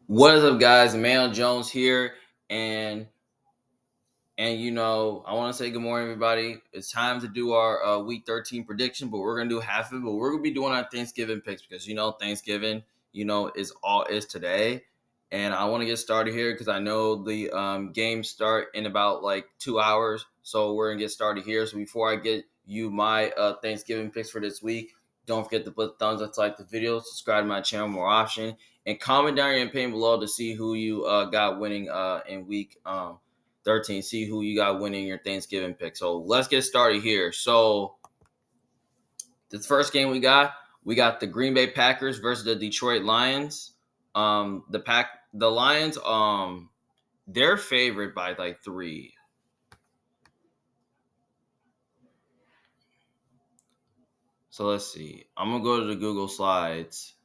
What is up, guys? Emmanuel Jones here, and I want to say good morning, everybody. It's time to do our Week 13 prediction, but we're gonna do half of it. But we're gonna be doing our Thanksgiving picks because Thanksgiving, is today, and I want to get started here because I know the games start in about like 2 hours, so we're gonna get started here. So before I get you my Thanksgiving picks for this week, don't forget to put thumbs up to like the video, subscribe to my channel, more option, and comment down your opinion below to see who you got winning in week 13. See who you got winning your Thanksgiving pick. So let's get started here. So this first game we got the Green Bay Packers versus the Detroit Lions. The Lions, they're favored by like 3. So let's see. I'm gonna go to the Google Slides.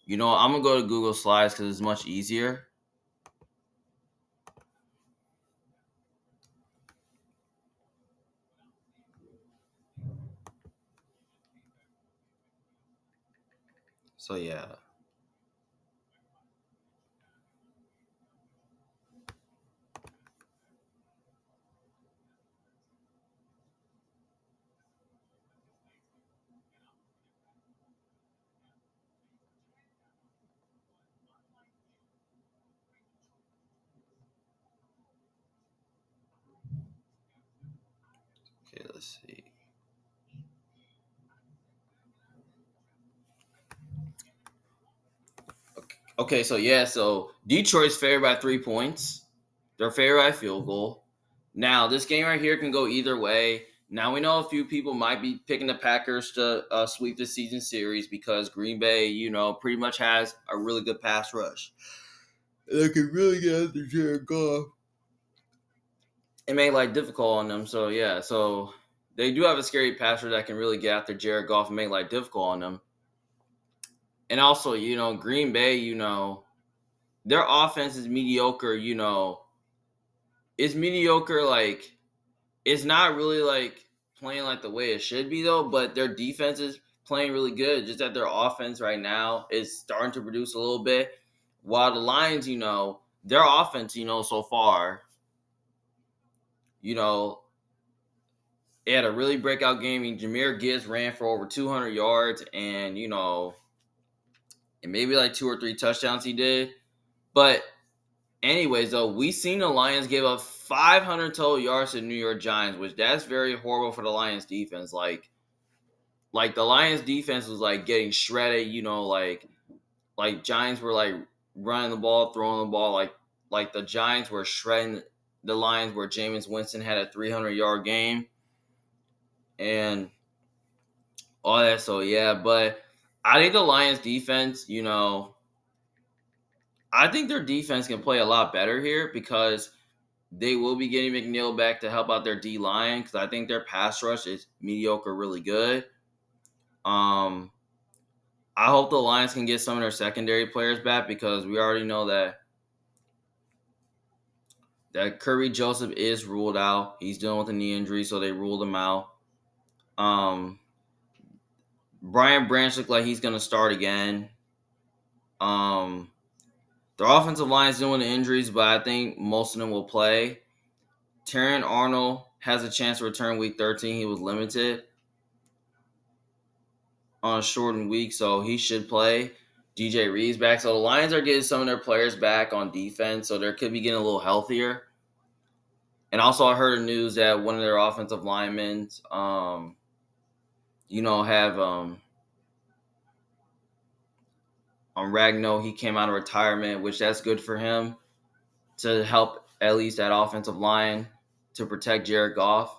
I'm gonna go to Google Slides because it's much easier. So yeah. Okay, let's see. Okay, so Detroit's favored by 3 points. They're favored by field goal. Now, this game right here can go either way. Now, we know a few people might be picking the Packers to sweep the season series because Green Bay, pretty much has a really good pass rush. They can really get after Jared Goff. It made life difficult on them. So, yeah. So, they do have a scary passer that can really get after Jared Goff and make life difficult on them. And also, Green Bay, their offense is mediocre, it's mediocre, like, it's not really, like, playing, like, the way it should be, though, but their defense is playing really good, just that their offense right now is starting to produce a little bit, while the Lions, their offense, so far, you know, they had a really breakout game. I mean, Jahmyr Gibbs ran for over 200 yards and, and maybe, like, 2 or 3 touchdowns he did, but anyways, though, we seen the Lions give up 500 total yards to the New York Giants, which that's very horrible for the Lions defense. Like the Lions defense was like getting shredded. Like Giants were like running the ball, throwing the ball. Like the Giants were shredding the Lions, where Jameis Winston had a 300-yard game and all that. So yeah, but I think the Lions defense, I think their defense can play a lot better here because they will be getting McNeil back to help out their D line because I think their pass rush is mediocre, really good. Um, I hope the Lions can get some of their secondary players back because we already know that Kirby Joseph is ruled out. He's dealing with a knee injury, so they ruled him out. Um, Brian Branch looked like he's going to start again. Um, their offensive line is dealing with injuries, but I think most of them will play. Terran Arnold has a chance to return week 13. He was limited on a shortened week, so he should play. DJ Reed's back. So the Lions are getting some of their players back on defense, so they could be getting a little healthier. And also, I heard the news that one of their offensive linemen, have on Ragno, he came out of retirement, which that's good for him to help at least that offensive line to protect Jared Goff.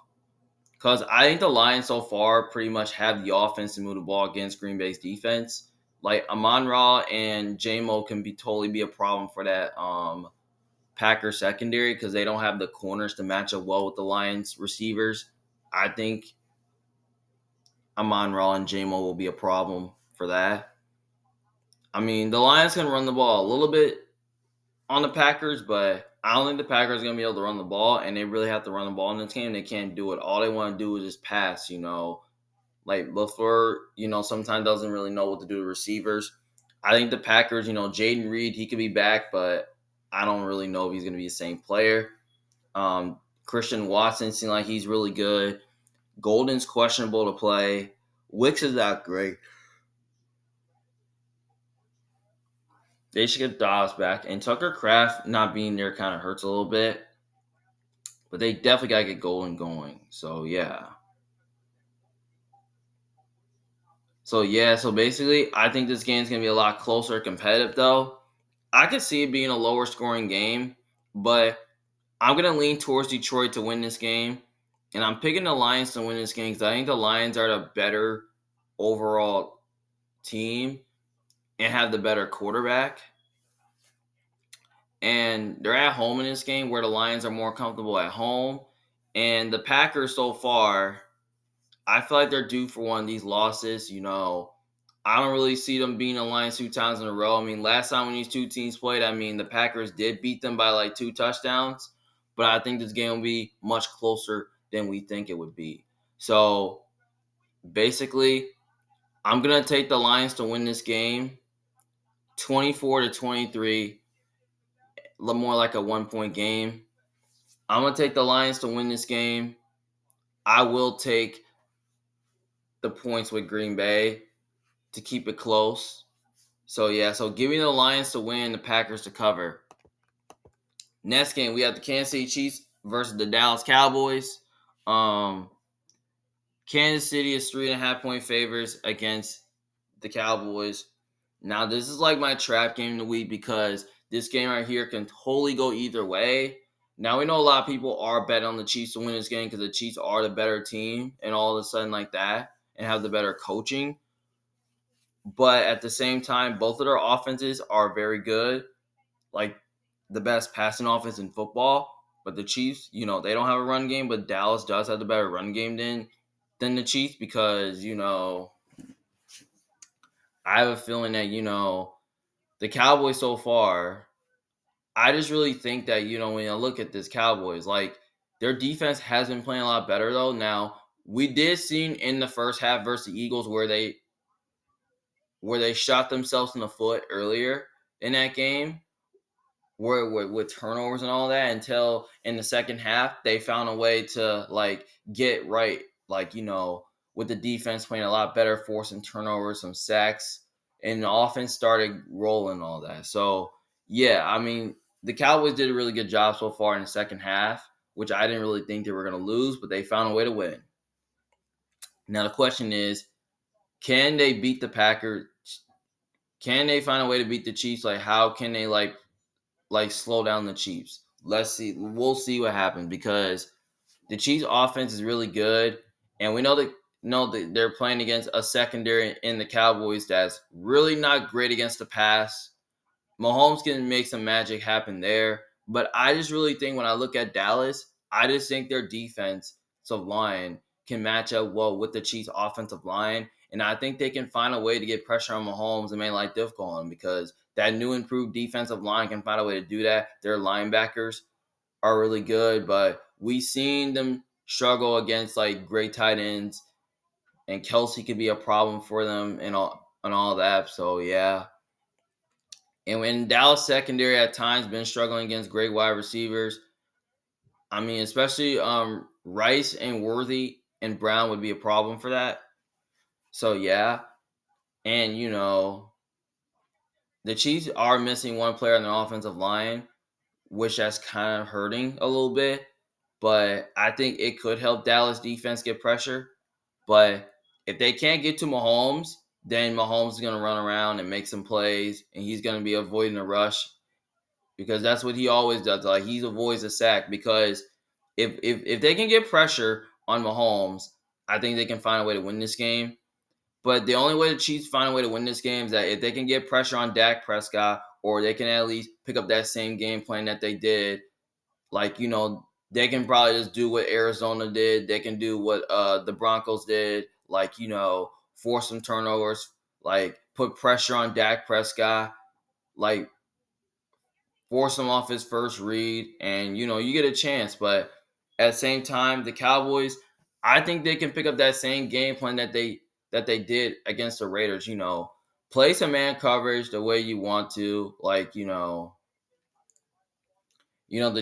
Because I think the Lions so far pretty much have the offense to move the ball against Green Bay's defense. Like Amon-Ra and J-Mo can totally be a problem for that Packers secondary because they don't have the corners to match up well with the Lions receivers. I think Amon-Ra and J-Mo will be a problem for that. I mean, the Lions can run the ball a little bit on the Packers, but I don't think the Packers are going to be able to run the ball, and they really have to run the ball in this game. They can't do it. All they want to do is just pass, Like LaFleur, sometimes doesn't really know what to do to receivers. I think the Packers, Jaden Reed, he could be back, but I don't really know if he's going to be the same player. Christian Watson seems like he's really good. Golden's questionable to play. Wicks is not great. They should get Dobbs back. And Tucker Kraft not being there kind of hurts a little bit. But they definitely got to get Golden going. So, yeah. So basically, I think this game's going to be a lot closer competitive, though. I could see it being a lower scoring game, but I'm going to lean towards Detroit to win this game. And I'm picking the Lions to win this game because I think the Lions are the better overall team and have the better quarterback. And they're at home in this game where the Lions are more comfortable at home. And the Packers so far, I feel like they're due for one of these losses. I don't really see them beating the Lions 2 times in a row. I mean, last time when these two teams played, the Packers did beat them by like 2 touchdowns. But I think this game will be much closer than we think it would be. So basically, I'm going to take the Lions to win this game 24-23, a little more like a 1-point game. I'm going to take the Lions to win this game. I will take the points with Green Bay to keep it close. So give me the Lions to win, the Packers to cover. Next game, we have the Kansas City Chiefs versus the Dallas Cowboys. Kansas City is 3.5-point favorites against the Cowboys. Now, this is like my trap game of the week because this game right here can totally go either way. Now, we know a lot of people are betting on the Chiefs to win this game because the Chiefs are the better team and all of a sudden like that and have the better coaching. But at the same time, both of their offenses are very good, like the best passing offense in football. But the Chiefs, they don't have a run game, but Dallas does have the better run game than the Chiefs because, I have a feeling that, the Cowboys so far, I just really think that, when you look at this Cowboys, like their defense has been playing a lot better though. Now, we did see in the first half versus the Eagles where they shot themselves in the foot earlier in that game where with turnovers and all that until in the second half they found a way to like get right, like with the defense playing a lot better, forcing turnovers, some sacks, and the offense started rolling all that. So the Cowboys did a really good job so far in the second half, which I didn't really think they were going to lose, but they found a way to win. Now the question is, can they beat the Packers? Can they find a way to beat the Chiefs? Like, how can they like slow down the Chiefs? Let's see. We'll see what happens because the Chiefs' offense is really good, and we know that they're playing against a secondary in the Cowboys that's really not great against the pass. Mahomes can make some magic happen there, but I just really think when I look at Dallas, I just think their defensive line can match up well with the Chiefs' offensive line. And I think they can find a way to get pressure on Mahomes and make life difficult on him because that new improved defensive line can find a way to do that. Their linebackers are really good, but we've seen them struggle against like great tight ends, and Kelsey could be a problem for them and all that. So yeah. And when Dallas secondary at times been struggling against great wide receivers, especially Rice and Worthy and Brown would be a problem for that. So yeah. And the Chiefs are missing one player on the offensive line, which that's kind of hurting a little bit. But I think it could help Dallas defense get pressure. But if they can't get to Mahomes, then Mahomes is going to run around and make some plays, and he's going to be avoiding a rush because that's what he always does. Like he avoids a sack because if they can get pressure on Mahomes, I think they can find a way to win this game. But the only way the Chiefs find a way to win this game is that if they can get pressure on Dak Prescott, or they can at least pick up that same game plan that they did, like they can probably just do what Arizona did. They can do what the Broncos did, like force some turnovers, like put pressure on Dak Prescott, like force him off his first read, and you get a chance. But at the same time, the Cowboys, I think they can pick up that same game plan that they did against the Raiders. play some man coverage the way you want to. Like, the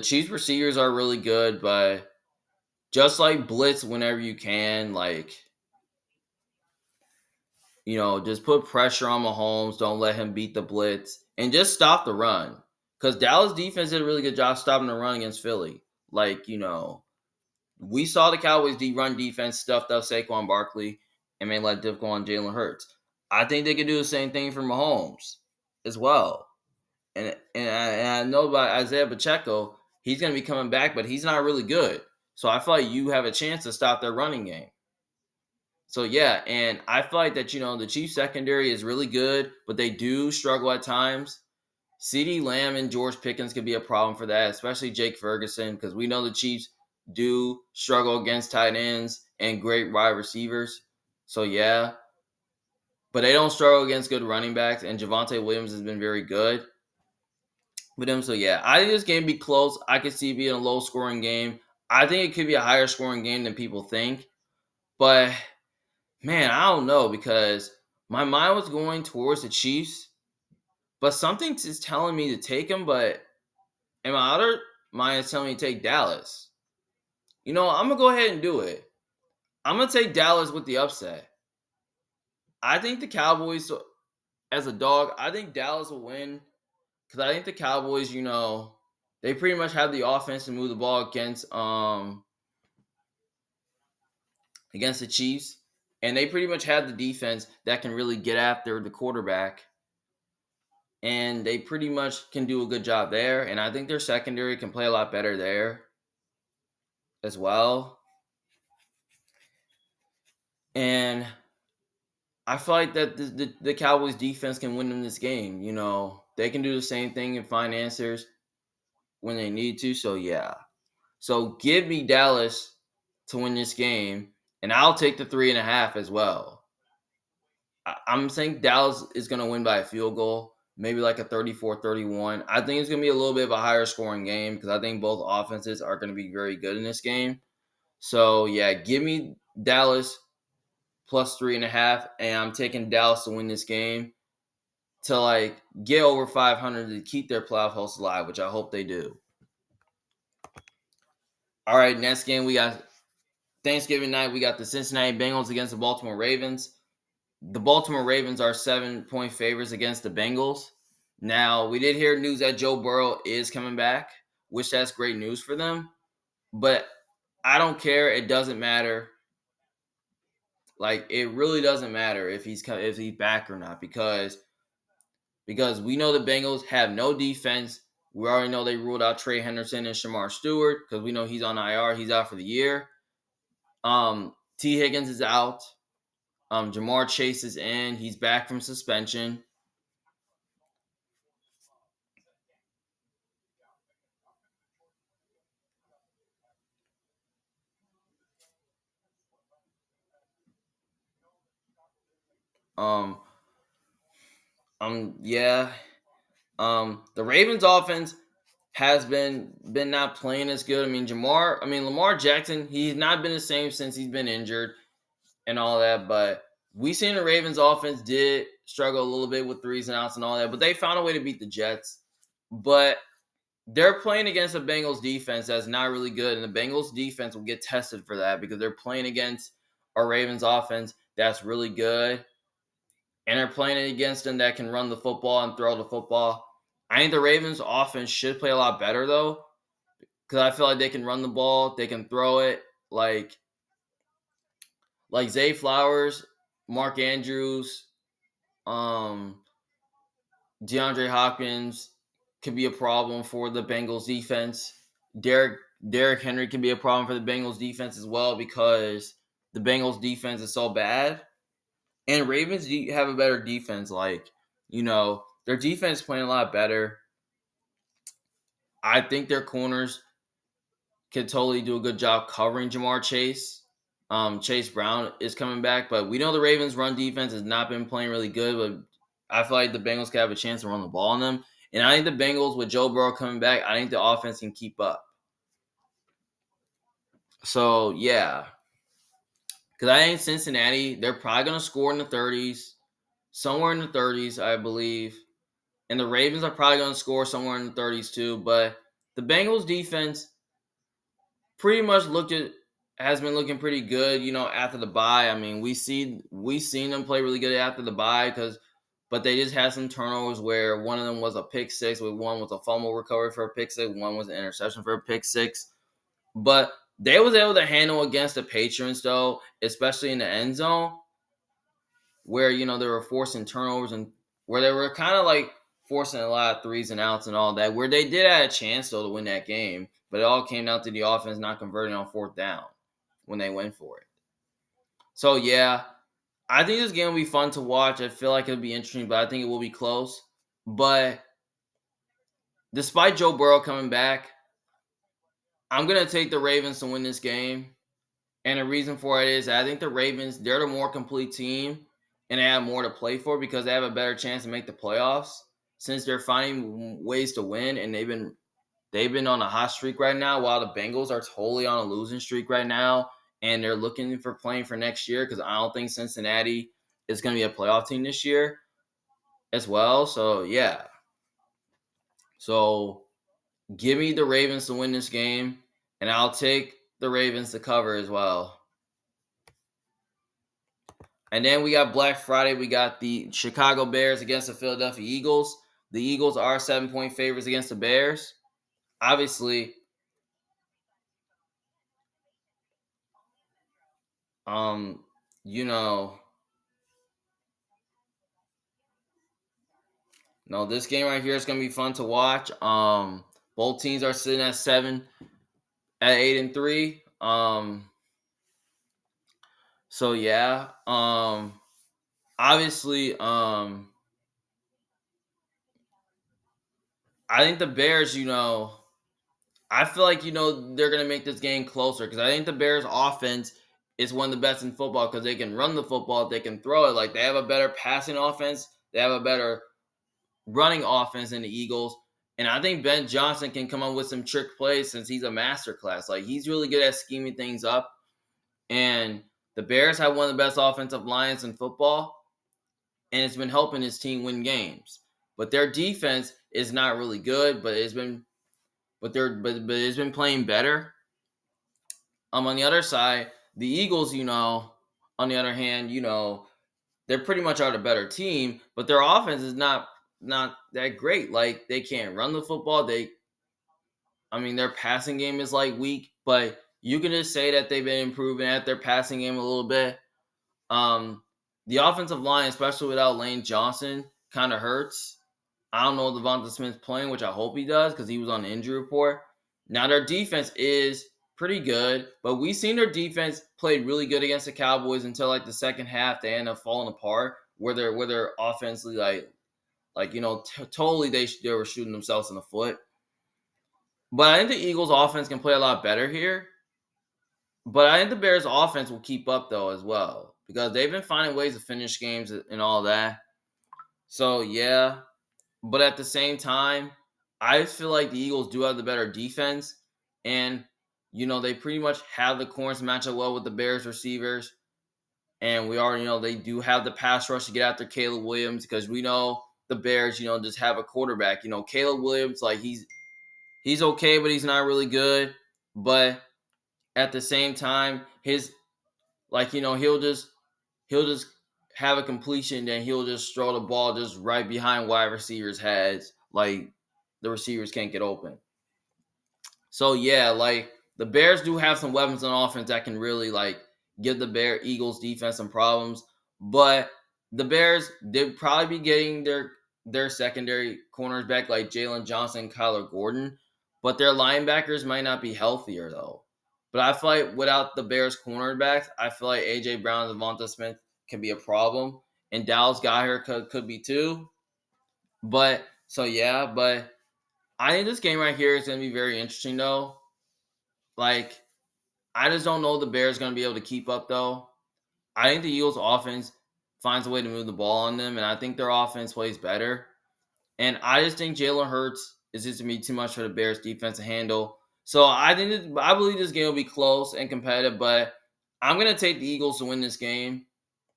Chiefs receivers are really good, but just like blitz whenever you can, like, just put pressure on Mahomes. Don't let him beat the blitz and just stop the run. Because Dallas defense did a really good job stopping the run against Philly. Like, we saw the Cowboys run defense stuffed up Saquon Barkley and made life difficult on Jalen Hurts. I think they could do the same thing for Mahomes as well. And I know about Isaiah Pacheco. He's going to be coming back, but he's not really good. So I feel like you have a chance to stop their running game. So yeah, and I feel like that the Chiefs secondary is really good, but they do struggle at times. CeeDee Lamb and George Pickens could be a problem for that, especially Jake Ferguson, because we know the Chiefs do struggle against tight ends and great wide receivers. So yeah, but they don't struggle against good running backs, and Javonte Williams has been very good with them. So yeah, I think this game be close. I could see it being a low scoring game. I think it could be a higher scoring game than people think, but man, I don't know because my mind was going towards the Chiefs, but something is telling me to take them, but and my other mind is telling me to take Dallas. I'm gonna go ahead and do it. I'm gonna take Dallas with the upset. I think the Cowboys, as a dog, I think Dallas will win because I think the Cowboys, they pretty much have the offense to move the ball against the Chiefs, and they pretty much have the defense that can really get after the quarterback, and they pretty much can do a good job there. And I think their secondary can play a lot better there as well. And I feel like that the Cowboys defense can win them this game. They can do the same thing and find answers when they need to. So yeah. So give me Dallas to win this game, and I'll take the 3.5 as well. I'm saying Dallas is going to win by a field goal, maybe like a 34-31. I think it's going to be a little bit of a higher scoring game because I think both offenses are going to be very good in this game. So yeah, give me Dallas plus 3.5, and I'm taking Dallas to win this game to like get over 500 to keep their playoff hopes alive, which I hope they do. All right, next game we got Thanksgiving night. We got the Cincinnati Bengals against the Baltimore Ravens. The Baltimore Ravens are 7-point favorites against the Bengals. Now, we did hear news that Joe Burrow is coming back, which that's great news for them. But I don't care. It doesn't matter. Like, it really doesn't matter if he's back or not because we know the Bengals have no defense. We already know they ruled out Trey Henderson and Shamar Stewart because we know he's on IR. He's out for the year. T. Higgins is out. Jamar Chase is in. He's back from suspension. Um, yeah. The Ravens offense has been not playing as good. Lamar Jackson, he's not been the same since he's been injured and all that, but we seen the Ravens offense did struggle a little bit with threes and outs and all that, but they found a way to beat the Jets. But they're playing against a Bengals defense that's not really good, and the Bengals defense will get tested for that because they're playing against a Ravens offense that's really good, and they're playing against them that can run the football and throw the football. I think the Ravens offense should play a lot better though, because I feel like they can run the ball, they can throw it, like Zay Flowers, Mark Andrews, um, DeAndre Hopkins could be a problem for the Bengals defense. Derrick Henry can be a problem for the Bengals defense as well because the Bengals defense is so bad. And Ravens have a better defense. Their defense is playing a lot better. I think their corners could totally do a good job covering Jamar Chase. Chase Brown is coming back, but we know the Ravens' run defense has not been playing really good, but I feel like the Bengals could have a chance to run the ball on them. And I think the Bengals, with Joe Burrow coming back, I think the offense can keep up. So, yeah. Because I think Cincinnati, they're probably going to score in the 30s. somewhere in the 30s, I believe. And the Ravens are probably going to score somewhere in the 30s too. But the Bengals defense pretty much has been looking pretty good, after the bye. I mean, we seen them play really good after the bye but they just had some turnovers where one of them was a pick six, with one was a fumble recovery for a pick six, one was an interception for a pick six. But they was able to handle against the Patriots though, especially in the end zone, where they were forcing turnovers and where they were kind of like forcing a lot of threes and outs and all that, where they did have a chance though to win that game, but it all came down to the offense not converting on fourth down when they went for it. So yeah, I think this game will be fun to watch. I feel like it'll be interesting, but I think it will be close. But despite Joe Burrow coming back, I'm gonna take the Ravens to win this game. And the reason for it is I think the Ravens, they're the more complete team and they have more to play for because they have a better chance to make the playoffs since they're finding ways to win, and they've been on a hot streak right now while the Bengals are totally on a losing streak right now, and they're looking for playing for next year because I don't think Cincinnati is going to be a playoff team this year as well. So yeah. So give me the Ravens to win this game, and I'll take the Ravens to cover as well. And then we got Black Friday. We got the Chicago Bears against the Philadelphia Eagles. The Eagles are 7-point favorites against the Bears. Obviously, you know, no, this game right here is gonna be fun to watch. Both teams are sitting at 8-3. So yeah. Obviously, I think the Bears, I feel like they're gonna make this game closer because I think the Bears' offense is one of the best in football because they can run the football, they can throw it. Like they have a better passing offense, they have a better running offense than the Eagles, and I think Ben Johnson can come up with some trick plays since he's a masterclass. Like he's really good at scheming things up, and the Bears have one of the best offensive lines in football, and it's been helping his team win games. But their defense is not really good, but it's been it's been playing better. On the other side, the Eagles, on the other hand, they're pretty much are the better team, but their offense is not that great. Like they can't run the football. Their passing game is like weak, but you can just say that they've been improving at their passing game a little bit. The offensive line, especially without Lane Johnson, kind of hurts. I don't know if Devonta Smith's playing, which I hope he does because he was on the injury report. Now their defense is pretty good, but we've seen their defense played really good against the Cowboys until like the second half. They end up falling apart where they're offensively totally they were shooting themselves in the foot. But I think the Eagles' offense can play a lot better here. But I think the Bears' offense will keep up though as well because they've been finding ways to finish games and all that. So yeah, but at the same time, I feel like the Eagles do have the better defense, and they pretty much have the corners match up well with the Bears receivers, and we already know they do have the pass rush to get after Caleb Williams because we know the Bears, just have a quarterback. Caleb Williams, like he's okay, but he's not really good. But at the same time, his he'll just have a completion, then he'll just throw the ball just right behind wide receivers' heads, like the receivers can't get open. So yeah, like the Bears do have some weapons on offense that can really like give the Eagles defense some problems, but the Bears they'd probably be getting their secondary corners back like Jalen Johnson, Kyler Gordon, but their linebackers might not be healthier though. But I feel like without the Bears cornerbacks, I feel like AJ Brown and Devonta Smith can be a problem, and Dallas Goedert could be too. But so yeah, but I think this game right here is going to be very interesting though. Like I just don't know the Bears going to be able to keep up though. I think the Eagles offense finds a way to move the ball on them, and I think their offense plays better. And I just think Jalen Hurts is just going to be too much for the Bears defense to handle. So I believe this game will be close and competitive, but I'm going to take the Eagles to win this game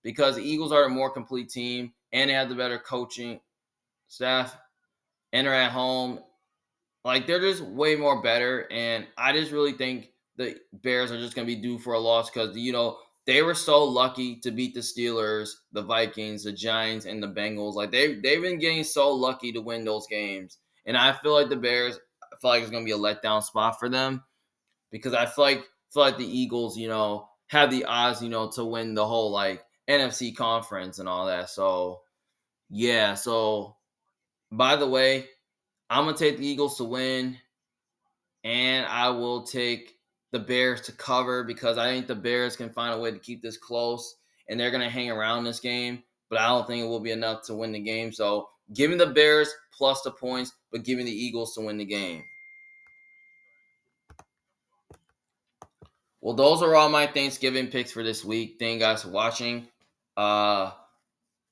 because the Eagles are a more complete team, and they have the better coaching staff, and they're at home. Like, they're just way more better, and I just really think the Bears are just going to be due for a loss because, they were so lucky to beat the Steelers, the Vikings, the Giants, and the Bengals. Like, they've been getting so lucky to win those games. And I feel like the Bears, I feel like it's going to be a letdown spot for them because I feel like the Eagles, have the odds, to win the whole, like, NFC conference and all that. So, yeah. So, by the way, I'm going to take the Eagles to win, and I will take the Bears to cover because I think the Bears can find a way to keep this close, and they're going to hang around this game, but I don't think it will be enough to win the game. So, giving the Bears plus the points, but giving the Eagles to win the game. Well, those are all my Thanksgiving picks for this week. Thank you guys for watching. Uh,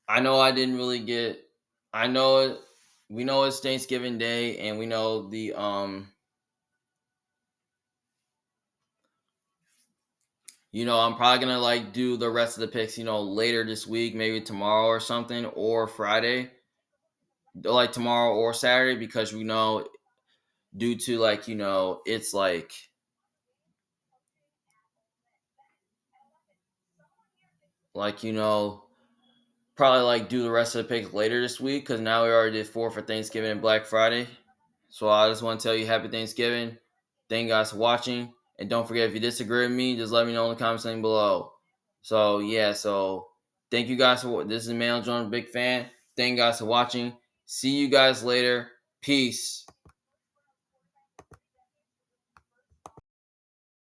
I know I didn't really get. I know we know it's Thanksgiving Day, and we know I'm probably gonna like do the rest of the picks, later this week, maybe tomorrow or something, or Friday, like tomorrow or Saturday, because due to it's like probably like do the rest of the picks later this week because now we already did four for Thanksgiving and Black Friday. So I just want to tell you happy Thanksgiving. Thank you guys for watching. And don't forget, if you disagree with me, just let me know in the comment section below. So, yeah. So, thank you guys for this is Emmanuel Jones, big fan. Thank you guys for watching. See you guys later. Peace.